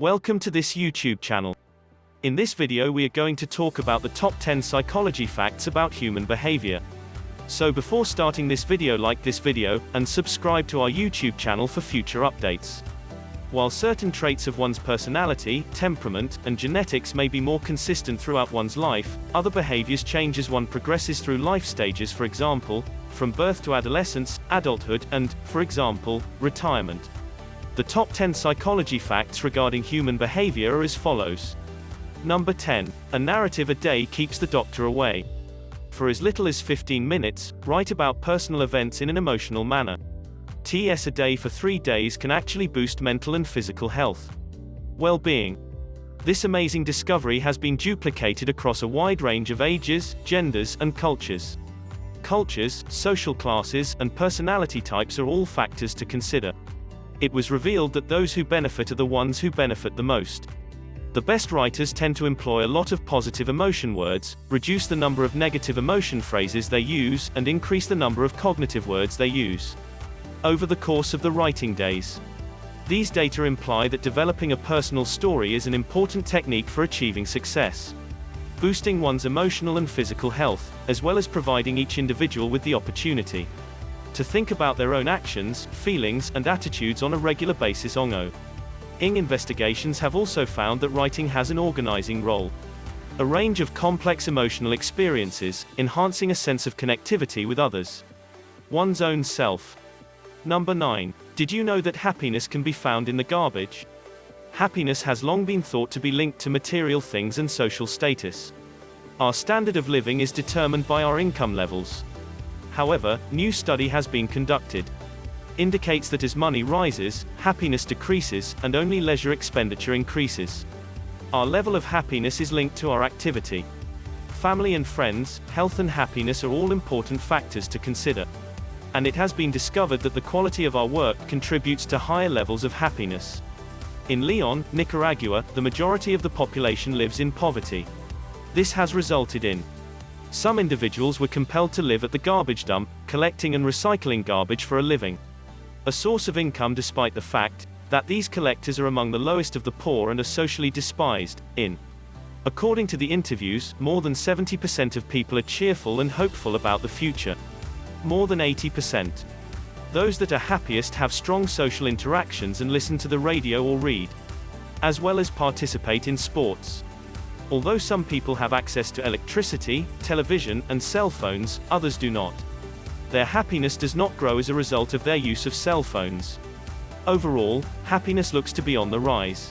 Welcome to this YouTube channel. In this video we are going to talk about the top 10 psychology facts about human behavior. So before starting this video, like this video, and subscribe to our YouTube channel for future updates. While certain traits of one's personality, temperament, and genetics may be more consistent throughout one's life, other behaviors change as one progresses through life stages, for example, from birth to adolescence, adulthood, and, for example, retirement. The top 10 psychology facts regarding human behavior are as follows. Number 10. A narrative a day keeps the doctor away. For as little as 15 minutes, write about personal events in an emotional manner. TS a day for 3 days can actually boost mental and physical health. Well-being. This amazing discovery has been duplicated across a wide range of ages, genders, and cultures. Cultures, social classes, and personality types are all factors to consider. It was revealed that those who benefit are the ones who benefit the most. The best writers tend to employ a lot of positive emotion words, reduce the number of negative emotion phrases they use, and increase the number of cognitive words they use over the course of the writing days. These data imply that developing a personal story is an important technique for achieving success, boosting one's emotional and physical health, as well as providing each individual with the opportunity to think about their own actions, feelings, and attitudes on a regular basis. Investigations have also found that writing has an organizing role. A range of complex emotional experiences, enhancing a sense of connectivity with others. One's own self. Number 9. Did you know that happiness can be found in the garbage? Happiness has long been thought to be linked to material things and social status. Our standard of living is determined by our income levels. However, new study has been conducted. Indicates that as money rises, happiness decreases, and only leisure expenditure increases. Our level of happiness is linked to our activity. Family and friends, health and happiness are all important factors to consider. And it has been discovered that the quality of our work contributes to higher levels of happiness. In Leon, Nicaragua, the majority of the population lives in poverty. This has resulted in some individuals were compelled to live at the garbage dump, collecting and recycling garbage for a living. A source of income, despite the fact that these collectors are among the lowest of the poor and are socially despised. According to the interviews, more than 70% of people are cheerful and hopeful about the future. More than 80%. Those that are happiest have strong social interactions and listen to the radio or read, as well as participate in sports. Although some people have access to electricity, television, and cell phones, others do not. Their happiness does not grow as a result of their use of cell phones. Overall, happiness looks to be on the rise.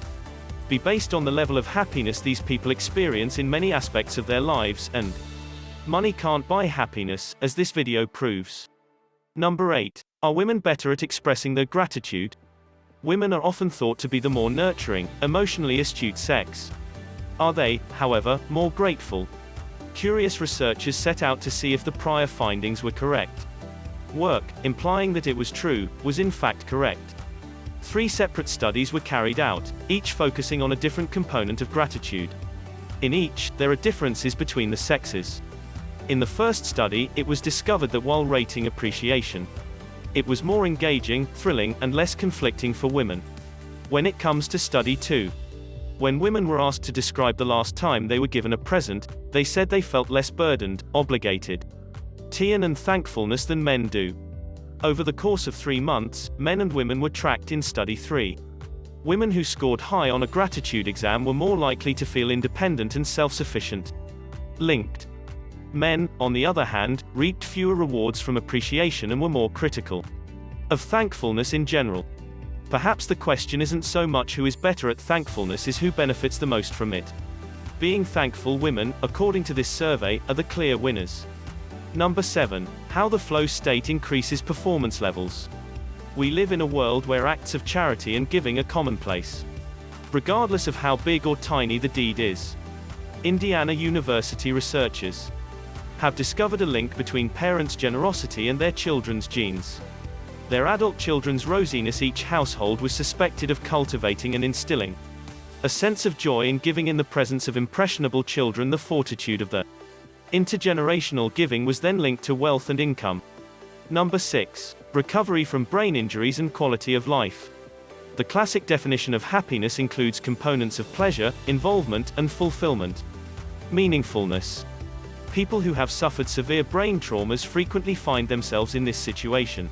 Be based on the level of happiness these people experience in many aspects of their lives, and money can't buy happiness, as this video proves. Number 8. Are women better at expressing their gratitude? Women are often thought to be the more nurturing, emotionally astute sex. Are they, however, more grateful? Curious researchers set out to see if the prior findings were correct. Work, implying that it was true, was in fact correct. 3 separate studies were carried out, each focusing on a different component of gratitude. In each, there are differences between the sexes. In the first study, it was discovered that while rating appreciation, it was more engaging, thrilling, and less conflicting for women. When it comes to study 2, when women were asked to describe the last time they were given a present, they said they felt less burdened, obligated, and thankfulness than men do. Over the course of 3 months, men and women were tracked in study 3. Women who scored high on a gratitude exam were more likely to feel independent and self-sufficient. Linked. Men, on the other hand, reaped fewer rewards from appreciation and were more critical of thankfulness in general. Perhaps the question isn't so much who is better at thankfulness as who benefits the most from it. Being thankful women, according to this survey, are the clear winners. Number 7. How the flow state increases performance levels. We live in a world where acts of charity and giving are commonplace, regardless of how big or tiny the deed is. Indiana University researchers have discovered a link between parents' generosity and their children's genes. Their adult children's rosiness. Each household was suspected of cultivating and instilling a sense of joy in giving in the presence of impressionable children. The fortitude of the intergenerational giving was then linked to wealth and income. Number 6. Recovery from brain injuries and quality of life. The classic definition of happiness includes components of pleasure, involvement, and fulfillment. Meaningfulness. People who have suffered severe brain traumas frequently find themselves in this situation.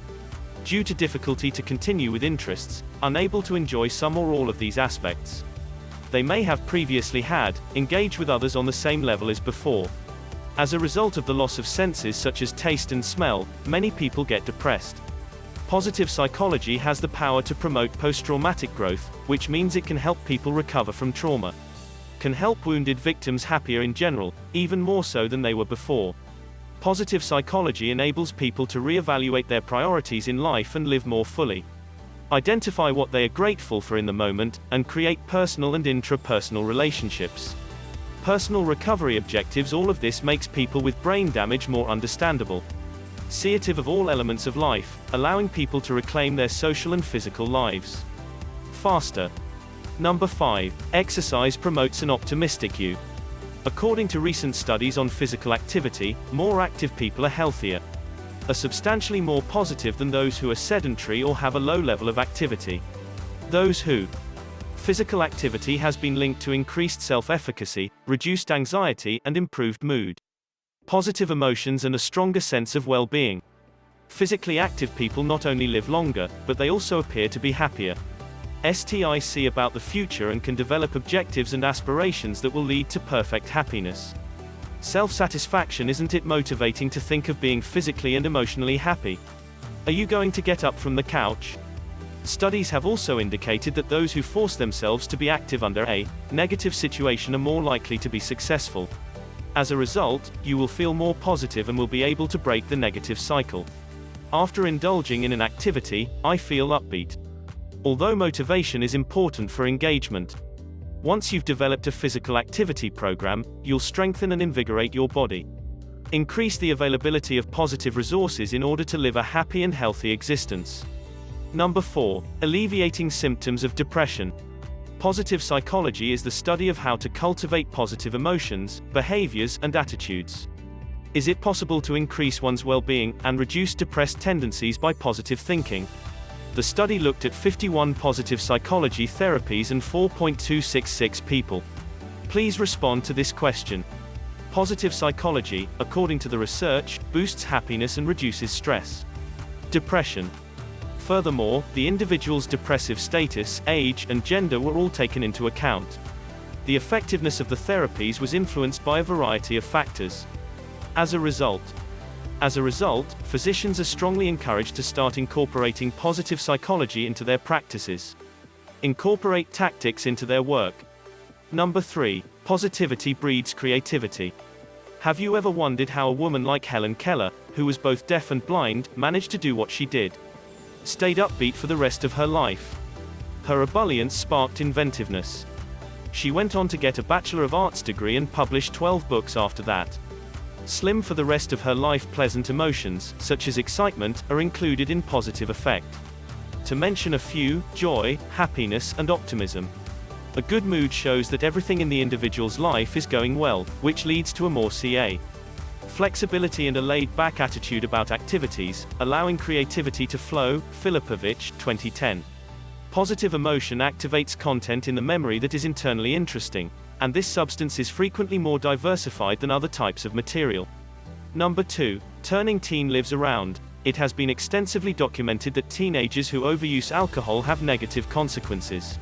Due to difficulty to continue with interests, unable to enjoy some or all of these aspects. They may have previously engaged with others on the same level as before. As a result of the loss of senses such as taste and smell, many people get depressed. Positive psychology has the power to promote post-traumatic growth, which means it can help people recover from trauma. Can help wounded victims happier in general, even more so than they were before. Positive psychology enables people to reevaluate their priorities in life and live more fully. Identify what they are grateful for in the moment, and create personal and intrapersonal relationships. Personal recovery objectives. All of this makes people with brain damage more understandable. Seative of all elements of life, allowing people to reclaim their social and physical lives faster. Number 5. Exercise promotes an optimistic you. According to recent studies on physical activity, more active people are healthier, are substantially more positive than those who are sedentary or have a low level of activity. Those who physical activity has been linked to increased self-efficacy, reduced anxiety, and improved mood, positive emotions, and a stronger sense of well-being. Physically active people not only live longer, but they also appear to be happier. STIC about the future and can develop objectives and aspirations that will lead to perfect happiness. Self-satisfaction. Isn't it motivating to think of being physically and emotionally happy? Are you going to get up from the couch? Studies have also indicated that those who force themselves to be active under a negative situation are more likely to be successful. As a result, you will feel more positive and will be able to break the negative cycle. After indulging in an activity, I feel upbeat. Although motivation is important for engagement, once you've developed a physical activity program, you'll strengthen and invigorate your body. Increase the availability of positive resources in order to live a happy and healthy existence. Number 4. Alleviating symptoms of depression. Positive psychology is the study of how to cultivate positive emotions, behaviors, and attitudes. Is it possible to increase one's well-being and reduce depressed tendencies by positive thinking? The study looked at 51 positive psychology therapies and 4.266 people. Please respond to this question. Positive psychology, according to the research, boosts happiness and reduces stress. Depression. Furthermore, the individual's depressive status, age, and gender were all taken into account. The effectiveness of the therapies was influenced by a variety of factors. As a result, physicians are strongly encouraged to start incorporating positive psychology into their practices. Incorporate tactics into their work. Number 3. Positivity breeds creativity. Have you ever wondered how a woman like Helen Keller, who was both deaf and blind, managed to do what she did? Stayed upbeat for the rest of her life. Her ebullience sparked inventiveness. She went on to get a Bachelor of Arts degree and published 12 books after that. Slim for the rest of her life. Pleasant emotions, such as excitement, are included in positive affect. To mention a few: joy, happiness, and optimism. A good mood shows that everything in the individual's life is going well, which leads to a more flexibility and a laid-back attitude about activities, allowing creativity to flow. Filipovich, 2010. Positive emotion activates content in the memory that is internally interesting, and this substance is frequently more diversified than other types of material. Number 2. Turning teen lives around. It has been extensively documented that teenagers who overuse alcohol have negative consequences.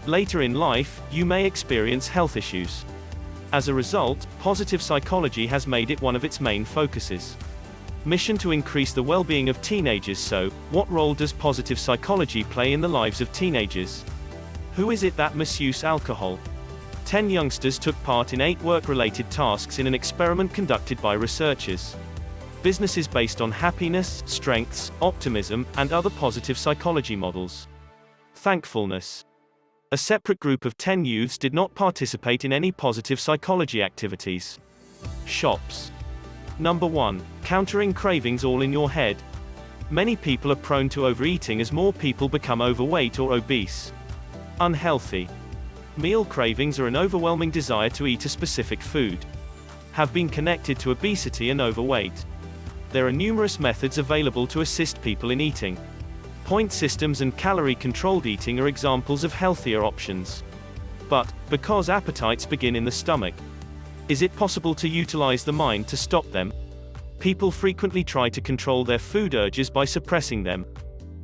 Later in life, you may experience health issues. As a result, positive psychology has made it one of its main focuses. Mission to increase the well-being of teenagers. So, what role does positive psychology play in the lives of teenagers? Who is it that misuse alcohol? 10 youngsters took part in 8 work-related tasks in an experiment conducted by researchers. Businesses based on happiness, strengths, optimism, and other positive psychology models. Thankfulness. A separate group of 10 youths did not participate in any positive psychology activities. Shops. Number 1. Countering cravings. All in your head. Many people are prone to overeating as more people become overweight or obese. Unhealthy. Meal cravings are an overwhelming desire to eat a specific food. Have been connected to obesity and overweight. There are numerous methods available to assist people in eating Point systems and calorie-controlled eating are examples of healthier options. But, because appetites begin in the stomach, is it possible to utilize the mind to stop them? People frequently try to control their food urges by suppressing them.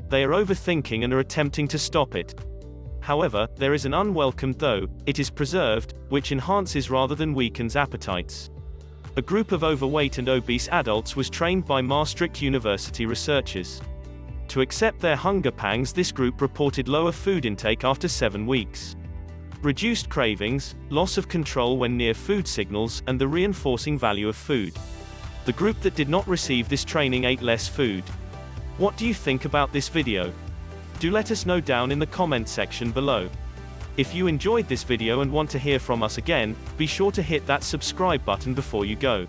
They are overthinking and are attempting to stop it. However, there is an unwelcomed though, it is preserved, which enhances rather than weakens appetites. A group of overweight and obese adults was trained by Maastricht University researchers. To accept their hunger pangs, this group reported lower food intake after 7 weeks. Reduced cravings, loss of control when near food signals, and the reinforcing value of food. The group that did not receive this training ate less food. What do you think about this video? Do let us know down in the comment section below. If you enjoyed this video and want to hear from us again, be sure to hit that subscribe button before you go.